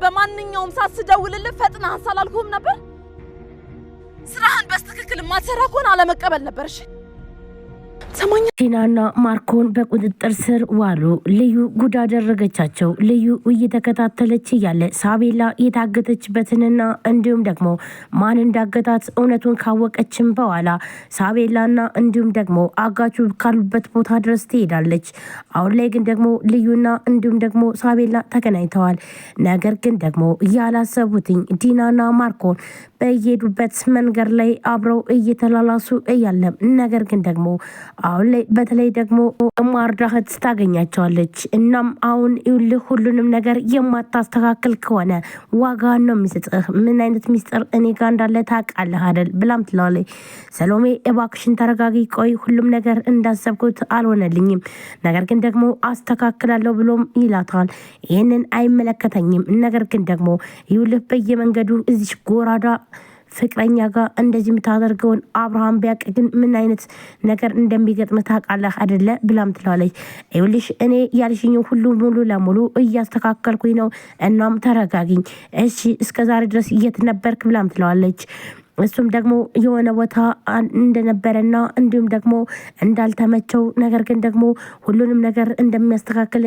በማንኛውም ሰዓት ስደውልልህ ፈጥነህ አንሳላልኩም ነበር? ስራህን በስትክክል ማትሰራ ከሆነ አለመቀበል ነበር። እሺ ሰማኛ። ቲናና ማርኮን በቁጥጥር ስር ዋሉ። ልዩ ጉድ አደረገቻቸው። ልዩ እየተከታተለች እያለ ሳቤላ የታገተችበትንና እንዲሁም ደግሞ ማን እንዳገታት እውነቱን ካወቀችም በኋላ ሳቤላና እንዲሁም ደግሞ አጋቹ ካሉበት ቦታ ድረስ ትሄዳለች። አሁን ላይ ግን ደግሞ ልዩና እንዲሁም ደግሞ ሳቤላ ተገናኝተዋል። ነገር ግን ደግሞ ያላሰቡትኝ ቲናና ማርኮን በየሄዱበት መንገድ ላይ አብረው እየተላላሱ እያለ ነገር ግን ደግሞ አሁን ላይ በተለይ ደግሞ ማርዳህት ታገኛቸዋለች። እናም አሁን ይኸውልህ ሁሉንም ነገር የማታስተካክል ከሆነ ዋጋ ነው የሚሰጥህ። ምን አይነት ሚስጥር እኔ ጋር እንዳለ ታውቃለህ አይደል ብላም ትላለች። ሰሎሜ እባክሽን ተረጋጊ፣ ቆይ ሁሉም ነገር እንዳሰብኩት አልሆነልኝም፣ ነገር ግን ደግሞ አስተካክላለሁ ብሎም ይላታል። ይህንን አይመለከተኝም፣ ነገር ግን ደግሞ ይኸውልህ በየመንገዱ እዚች ጎራዳ ፍቅረኛ ጋር እንደዚህ የምታደርገውን አብርሃም ቢያቅ ግን ምን አይነት ነገር እንደሚገጥም ታውቃለህ አይደለ ብላም ትላለች። ይኸውልሽ እኔ ያልሽኝ ሁሉ ሙሉ ለሙሉ እያስተካከልኩኝ ነው፣ እናም ተረጋጊኝ እሺ። እስከዛሬ ድረስ የት ነበርክ ብላም ትለዋለች። እሱም ደግሞ የሆነ ቦታ እንደነበረና እንዲሁም ደግሞ እንዳልተመቸው ነገር ግን ደግሞ ሁሉንም ነገር እንደሚያስተካክል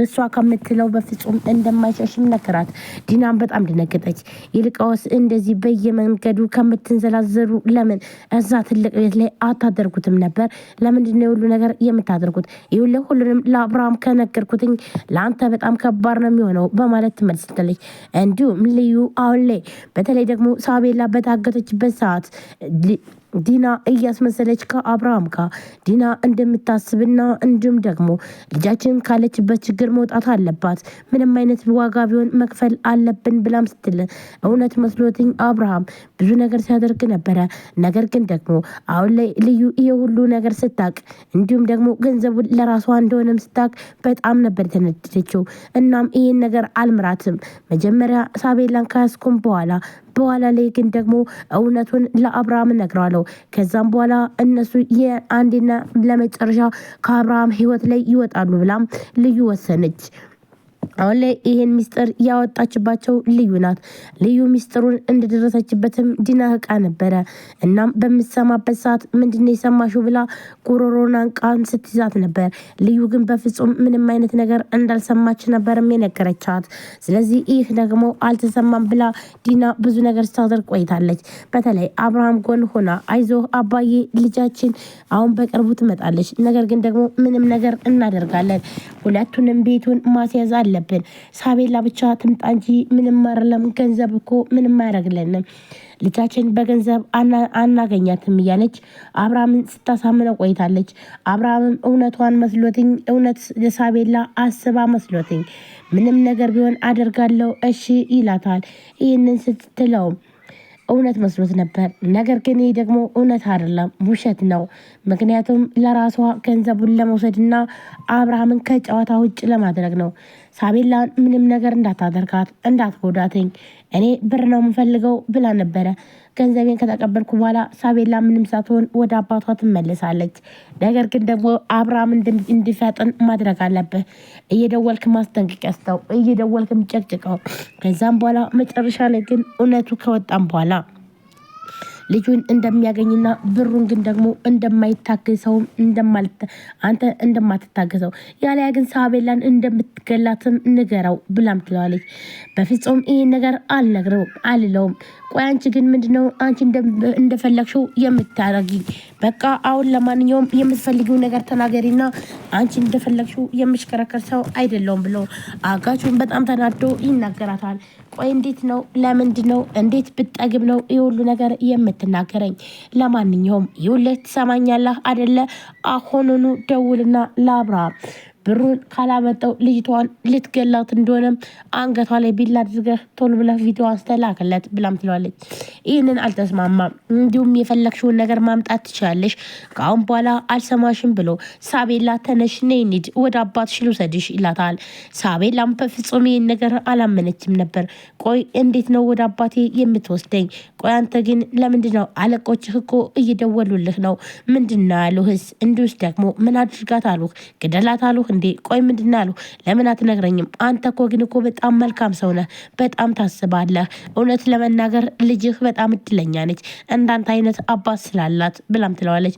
እሷ ከምትለው በፍጹም እንደማይሸሽም ነገራት። ዲናም በጣም ደነገጠች። ይልቃውስ እንደዚህ በየመንገዱ ከምትንዘላዘሩ ለምን እዛ ትልቅ ቤት ላይ አታደርጉትም ነበር? ለምንድን ነው ሁሉ ነገር የምታደርጉት? ይኸውልህ ሁሉንም ለአብርሃም ከነገርኩትኝ ለአንተ በጣም ከባድ ነው የሚሆነው በማለት ትመልስለች። እንዲሁም ልዩ አሁን ላይ በተለይ ደግሞ ሳቤላ በታገተችበት ሰዓት ዲና እያስመሰለች ከአብርሃም ጋር ዲና እንደምታስብና እንዲሁም ደግሞ ልጃችን ካለችበት ችግር መውጣት አለባት፣ ምንም አይነት ዋጋ ቢሆን መክፈል አለብን ብላም ስትል እውነት መስሎትኝ አብርሃም ብዙ ነገር ሲያደርግ ነበረ። ነገር ግን ደግሞ አሁን ላይ ልዩ ይሄ ሁሉ ነገር ስታቅ እንዲሁም ደግሞ ገንዘቡን ለራሷ እንደሆነም ስታቅ በጣም ነበር የተነደደችው። እናም ይሄን ነገር አልምራትም፣ መጀመሪያ ሳቤላን ካያስኩም በኋላ ላይ ግን ደግሞ እውነቱን ለአብርሃም እነግረዋለሁ። ከዛም በኋላ እነሱ የአንዴና ለመጨረሻ ከአብርሃም ህይወት ላይ ይወጣሉ ብላም ልዩ ወሰነች። አሁን ላይ ይሄን ሚስጥር ያወጣችባቸው ልዩ ናት። ልዩ ሚስጥሩን እንደደረሰችበትም ዲና ህቃ ነበረ። እናም በምትሰማበት ሰዓት ምንድነው የሰማሽው ብላ ጉሮሮናን ቃን ስትይዛት ነበር። ልዩ ግን በፍጹም ምንም አይነት ነገር እንዳልሰማች ነበርም የነገረቻት። ስለዚህ ይህ ደግሞ አልተሰማም ብላ ዲና ብዙ ነገር ስታደርግ ቆይታለች። በተለይ አብርሃም ጎን ሆና አይዞህ አባዬ ልጃችን አሁን በቅርቡ ትመጣለች፣ ነገር ግን ደግሞ ምንም ነገር እናደርጋለን፣ ሁለቱንም ቤቱን ማስያዝ አለብን፣ ሳቤላ ብቻ ትምጣ እንጂ ምንም አይደለም፣ ገንዘብ እኮ ምንም አያደርግልንም፣ ልጃችን በገንዘብ አናገኛትም እያለች አብርሃምን ስታሳምነው ቆይታለች። አብርሃምም እውነቷን መስሎትኝ እውነት ለሳቤላ አስባ መስሎትኝ ምንም ነገር ቢሆን አደርጋለሁ እሺ ይላታል። ይህንን ስትለውም እውነት መስሎት ነበር። ነገር ግን ይህ ደግሞ እውነት አይደለም፣ ውሸት ነው። ምክንያቱም ለራሷ ገንዘቡን ለመውሰድና አብርሃምን ከጨዋታ ውጭ ለማድረግ ነው። ሳቤላን ምንም ነገር እንዳታደርጋት እንዳትጎዳትኝ እኔ ብር ነው የምፈልገው ብላ ነበረ። ገንዘቤን ከተቀበልኩ በኋላ ሳቤላ ምንም ሳትሆን ወደ አባቷ ትመለሳለች። ነገር ግን ደግሞ አብርሃም እንዲፈጥን ማድረግ አለብህ። እየደወልክ ማስጠንቀቂያ ስጠው፣ እየደወልክም ጨቅጭቀው። ከዛም በኋላ መጨረሻ ላይ ግን እውነቱ ከወጣም በኋላ ልጁን እንደሚያገኝና ብሩን ግን ደግሞ እንደማይታገሰው አንተ እንደማትታገሰው ያለያ ግን ሳቤላን እንደምትገላትም ንገረው ብላም ትለዋለች። በፍጹም ይሄን ነገር አልለውም። ቆይ አንቺ ግን ምንድነው አንቺ እንደፈለግሽው የምታረጊ? በቃ አሁን ለማንኛውም የምትፈልጊው ነገር ተናገሪና አንቺ እንደፈለግሽው የምሽከረከር ሰው አይደለውም ብሎ አጋቹን በጣም ተናዶ ይናገራታል። ቆይ እንዴት ነው? ለምንድነው? እንዴት ብጠግብ ነው ይህ ሁሉ ነገር የምትናገረኝ? ለማንኛውም ይኸውልህ ትሰማኛለህ አይደለ? አሁኑኑ ደውልና ለአብርሃም ብሩን ካላመጣው ልጅቷን ልትገላት እንደሆነም አንገቷ ላይ ቢላ አድርገህ ቶሎ ብለህ ቪዲዮ አንስተላከለት ብላም ትለዋለች። ይህንን አልተስማማም። እንዲሁም የፈለግሽውን ነገር ማምጣት ትችላለሽ፣ ከአሁን በኋላ አልሰማሽም ብሎ ሳቤላ ተነሽ ነይ እንሂድ ወደ አባትሽ ልውሰድሽ ይላታል። ሳቤላም በፍጹም ይህን ነገር አላመነችም ነበር። ቆይ እንዴት ነው ወደ አባቴ የምትወስደኝ? ቆይ አንተ ግን ለምንድን ነው? አለቆችህ እኮ እየደወሉልህ ነው። ምንድን ነው ያሉህስ? እንዲሁስ ደግሞ ምን አድርጋት አሉህ? ግደላት አሉህ እንዴ? ቆይ ምንድነው አሉ። ለምን አትነግረኝም? አንተ እኮ ግን እኮ በጣም መልካም ሰው ነህ፣ በጣም ታስባለህ። እውነት ለመናገር ልጅህ በጣም እድለኛ ነች እንዳንተ አይነት አባት ስላላት ብላም ትለዋለች።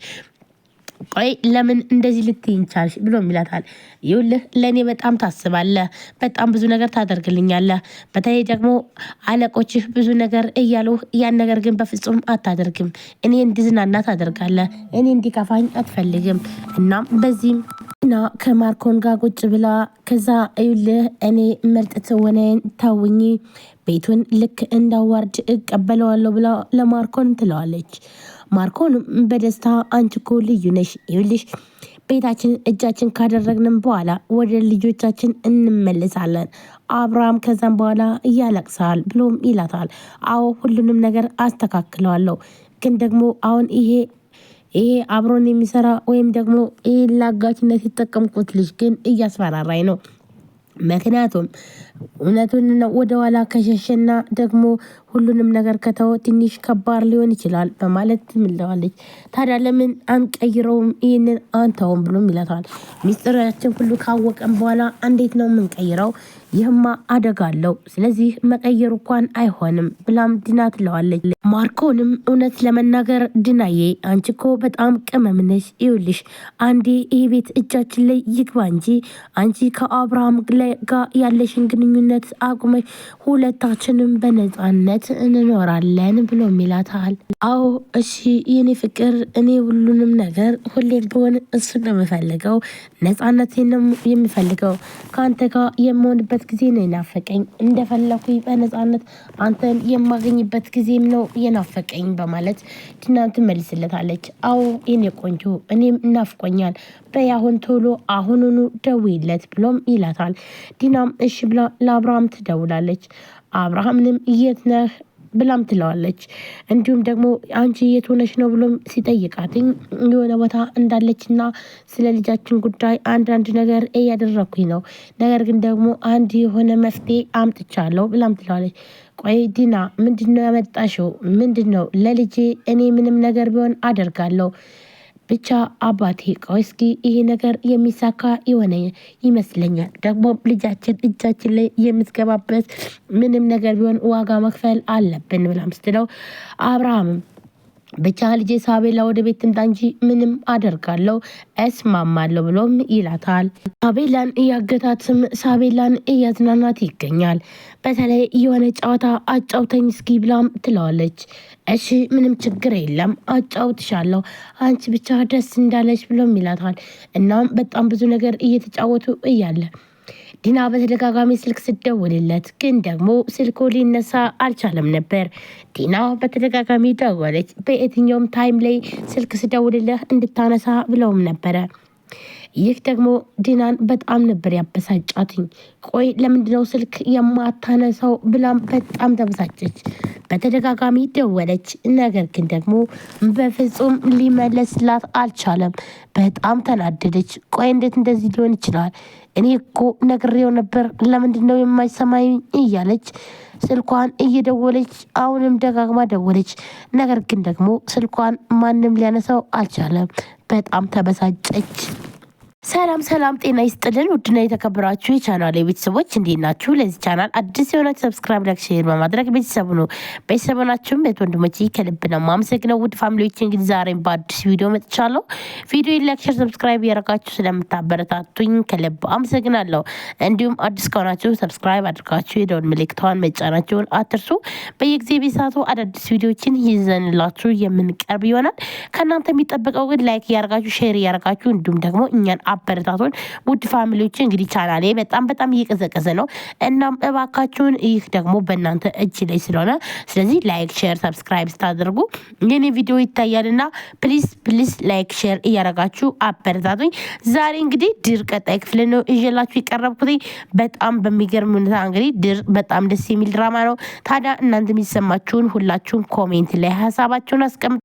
ቆይ ለምን እንደዚህ ልትይኝ ቻልሽ ብሎ ይላታል። ይኸውልህ ለእኔ በጣም ታስባለህ፣ በጣም ብዙ ነገር ታደርግልኛለህ። በተለይ ደግሞ አለቆችህ ብዙ ነገር እያሉ ያን ነገር ግን በፍጹም አታደርግም። እኔ እንድዝናና ታደርጋለህ፣ እኔ እንዲከፋኝ አትፈልግም። እናም በዚህም እና ከማርኮን ጋር ቁጭ ብላ ከዛ ይኸውልህ እኔ ምርጥ ትወናዬን ታውኝ ቤቱን ልክ እንዳዋርድ እቀበለዋለሁ ብላ ለማርኮን ትለዋለች። ማርኮንም በደስታ አንቺ እኮ ልዩ ነሽ፣ ይኸውልሽ ቤታችን እጃችን ካደረግንም በኋላ ወደ ልጆቻችን እንመልሳለን። አብርሃም ከዛም በኋላ እያለቅሳል ብሎም ይላታል። አዎ ሁሉንም ነገር አስተካክለዋለሁ፣ ግን ደግሞ አሁን ይሄ አብሮን የሚሰራ ወይም ደግሞ ይሄ ላጋችነት የተጠቀምኩት ልጅ ግን እያስፈራራኝ ነው። ምክንያቱም እውነቱን ወደ ኋላ ከሸሸና ደግሞ ሁሉንም ነገር ከተወ ትንሽ ከባድ ሊሆን ይችላል በማለት ትምለዋለች። ታዲያ ለምን አንቀይረውም ይህንን አንተውም ብሎም ይላታል። ሚስጥራችን ሁሉ ካወቀን በኋላ እንዴት ነው የምንቀይረው? ይህማ አደጋ አለው፣ ስለዚህ መቀየሩ እንኳን አይሆንም ብላም ዲና ትለዋለች። ማርኮንም እውነት ለመናገር ድናዬ አንቺ እኮ በጣም ቅመም ነሽ። ይኸውልሽ አንዴ ይህ ቤት እጃችን ላይ ይግባ እንጂ አንቺ ከአብርሃም ጋር ያለሽን ግንኙነት አቁመሽ ሁለታችንም በነፃነት እንኖራለን ብሎ ይላታል። አዎ እሺ የኔ ፍቅር፣ እኔ ሁሉንም ነገር ሁሌም ቢሆን እሱ ነው የምፈልገው፣ ነፃነቴን ነው የምፈልገው። ከአንተ ጋር የምሆንበት ጊዜ ነው የናፈቀኝ፣ እንደፈለኩኝ በነፃነት አንተን የማገኝበት ጊዜም ነው የናፈቀኝ በማለት ዲና ትመልስለታለች። አዎ የኔ ቆንጆ እኔም እናፍቆኛል፣ በያሁን ቶሎ አሁኑኑ ደውይለት ብሎም ይላታል። ዲናም እሺ ብላ ለአብርሃም ትደውላለች። አብርሃምንም የት ነህ ብላም ትለዋለች። እንዲሁም ደግሞ አንቺ የት ሆነሽ ነው ብሎም ሲጠይቃትኝ የሆነ ቦታ እንዳለችና ስለ ልጃችን ጉዳይ አንዳንድ ነገር እያደረኩኝ ነው፣ ነገር ግን ደግሞ አንድ የሆነ መፍትሄ አምጥቻለሁ ብላም ትለዋለች። ቆይ ዲና ምንድነው ያመጣሽው? ምንድነው? ለልጄ እኔ ምንም ነገር ቢሆን አደርጋለሁ፣ ብቻ አባቴ ቆይ እስኪ ይሄ ነገር የሚሳካ የሆነ ይመስለኛል። ደግሞ ልጃችን እጃችን ላይ የምትገባበት ምንም ነገር ቢሆን ዋጋ መክፈል አለብን ብላም ስትለው አብርሃምም ብቻ ልጄ ሳቤላ ወደ ቤት ትምጣ እንጂ ምንም አደርጋለሁ እስማማለሁ ብሎም ይላታል። ሳቤላን እያገታትም ሳቤላን እያዝናናት ይገኛል። በተለይ የሆነ ጨዋታ አጫውተኝ እስኪ ብላም ትለዋለች። እሺ ምንም ችግር የለም አጫውትሻለሁ፣ አንቺ ብቻ ደስ እንዳለች ብሎም ይላታል። እናም በጣም ብዙ ነገር እየተጫወቱ እያለ ዲና በተደጋጋሚ ስልክ ስደውልለት ግን ደግሞ ስልኩ ሊነሳ አልቻለም ነበር። ዲና በተደጋጋሚ ደወለች። በየትኛውም ታይም ላይ ስልክ ስደውልልህ እንድታነሳ ብለውም ነበረ። ይህ ደግሞ ዲናን በጣም ነበር ያበሳጫትኝ። ቆይ ለምንድነው ስልክ የማታነሳው ብላም በጣም ተበሳጨች። በተደጋጋሚ ደወለች፣ ነገር ግን ደግሞ በፍጹም ሊመለስላት አልቻለም። በጣም ተናደደች። ቆይ እንዴት እንደዚህ ሊሆን ይችላል? እኔ እኮ ነግሬው ነበር፣ ለምንድነው የማይሰማኝ እያለች ስልኳን እየደወለች አሁንም ደጋግማ ደወለች። ነገር ግን ደግሞ ስልኳን ማንም ሊያነሳው አልቻለም። በጣም ተበሳጨች። ሰላም ሰላም፣ ጤና ይስጥልን ውድና የተከበራችሁ የቻናል ቤተሰቦች እንዴት ናችሁ? ለዚህ ቻናል አዲስ የሆናችሁ ሰብስክራይብ፣ ላይክ፣ ሼር በማድረግ ቤተሰቡ ነው። ቤተሰቡ ናችሁም ቤት ወንድሞቼ ከልብ ነው የማመሰግነው። ውድ ፋሚሊዎች እንግዲህ ዛሬም በአዲስ ቪዲዮ መጥቻለሁ። ቪዲዮ ላይክ፣ ሼር፣ ሰብስክራይብ ያደረጋችሁ ስለምታበረታቱኝ ከልብ አመሰግናለሁ። እንዲሁም አዲስ ከሆናችሁ ሰብስክራይብ አድርጋችሁ የደወል ምልክቷን መጫናችሁን አትርሱ። በየጊዜ ቤሳቱ አዳዲስ ቪዲዮችን ይዘንላችሁ የምንቀርብ ይሆናል። ከእናንተ የሚጠበቀው ግን ላይክ ያደርጋችሁ ሼር ያደርጋችሁ እንዲሁም ደግሞ እኛን አበረታቱን። ውድ ፋሚሊዎች እንግዲህ ቻናሌ በጣም እየቀዘቀዘ ነው። እናም እባካችሁን ይህ ደግሞ በእናንተ እጅ ላይ ስለሆነ ስለዚህ ላይክ ሼር ሰብስክራይብ ስታደርጉ የኔ ቪዲዮ ይታያልና ፕሊዝ ላይክ ሼር እያደረጋችሁ አበረታቱኝ። ዛሬ እንግዲህ ድር ቀጣይ ክፍል ነው ይዤላችሁ የቀረብኩት። በጣም በሚገርም ሁኔታ እንግዲህ ድር በጣም ደስ የሚል ድራማ ነው። ታዲያ እናንተ የሚሰማችሁን ሁላችሁም ኮሜንት ላይ ሀሳባችሁን አስቀምጡ።